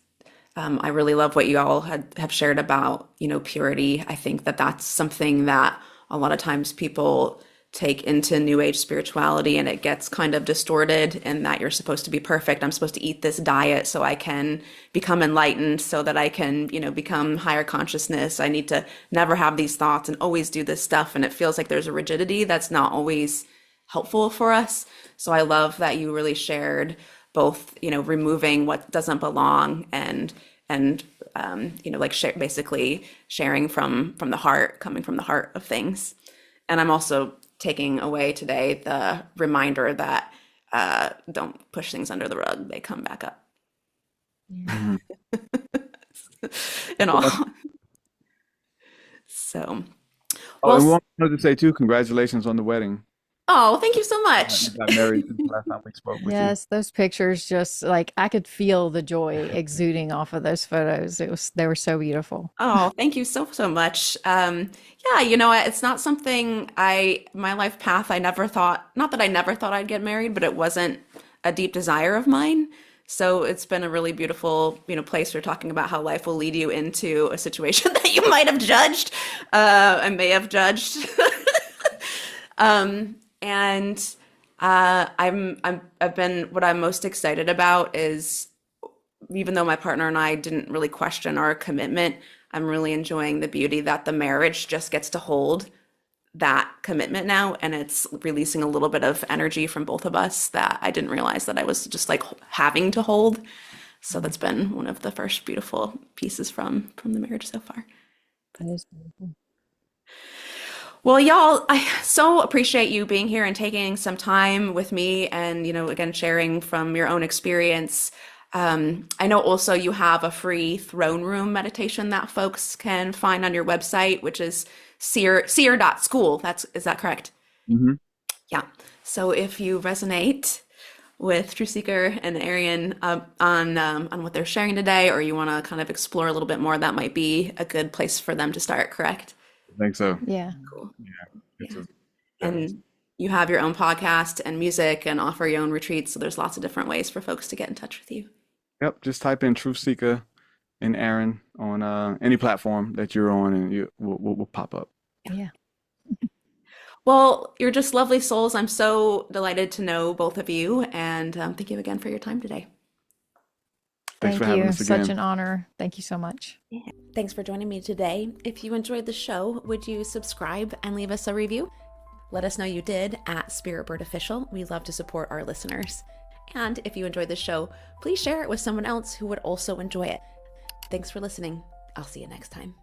I really love what you all have shared about, purity. I think that that's something that a lot of times people take into New Age spirituality and it gets kind of distorted in that you're supposed to be perfect. I'm supposed to eat this diet so I can become enlightened, so that I can, become higher consciousness. I need to never have these thoughts and always do this stuff. And it feels like there's a rigidity that's not always helpful for us. So I love that you really shared both, removing what doesn't belong and like basically sharing from the heart, coming from the heart of things. And I'm also taking away today the reminder that don't push things under the rug; they come back up. Yeah. Mhm. And Well, all. that's, So, oh, well, and we wanted to say too, congratulations on the wedding. oh, thank you so You much. got married since the last time we spoke with you. Yes, those pictures just like I could feel the joy exuding off of those photos. They were so beautiful. Oh, thank you so, so much. Yeah, it's not something my life path, I never thought, not that I never thought I'd get married, but it wasn't a deep desire of mine. So it's been a really beautiful, place for talking about how life will lead you into a situation that you might have judged, and may have judged. And I've been, what I'm most excited about is, even though my partner and I didn't really question our commitment, I'm really enjoying the beauty that the marriage just gets to hold that commitment now. And it's releasing a little bit of energy from both of us that I didn't realize that I was just like having to hold. So that's been one of the first beautiful pieces from the marriage so far. That is beautiful. Well, y'all, I so appreciate you being here and taking some time with me and, again, sharing from your own experience. I know also you have a free throne room meditation that folks can find on your website, which is seer.school. Is that correct? Hmm. Yeah. So if you resonate with TruthSeekah and Arien on what they're sharing today, or you want to kind of explore a little bit more, that might be a good place for them to start, correct? I think so. Yeah. Cool. It's Yeah. a, yeah. And you have your own podcast and music and offer your own retreats. So there's lots of different ways for folks to get in touch with you. Yep, just type in TruthSeekah and Arien on any platform that you're on, and will pop up. Yeah. Well, you're just lovely souls. I'm so delighted to know both of you, and thank you again for your time today. Thanks for Thank having you. us Such again. an honor. Thank you so much. Yeah. Thanks for joining me today. If you enjoyed the show, would you subscribe and leave us a review? Let us know you did at Spirit Bird Official. We love to support our listeners. And if you enjoyed the show, please share it with someone else who would also enjoy it. Thanks for listening. I'll see you next time.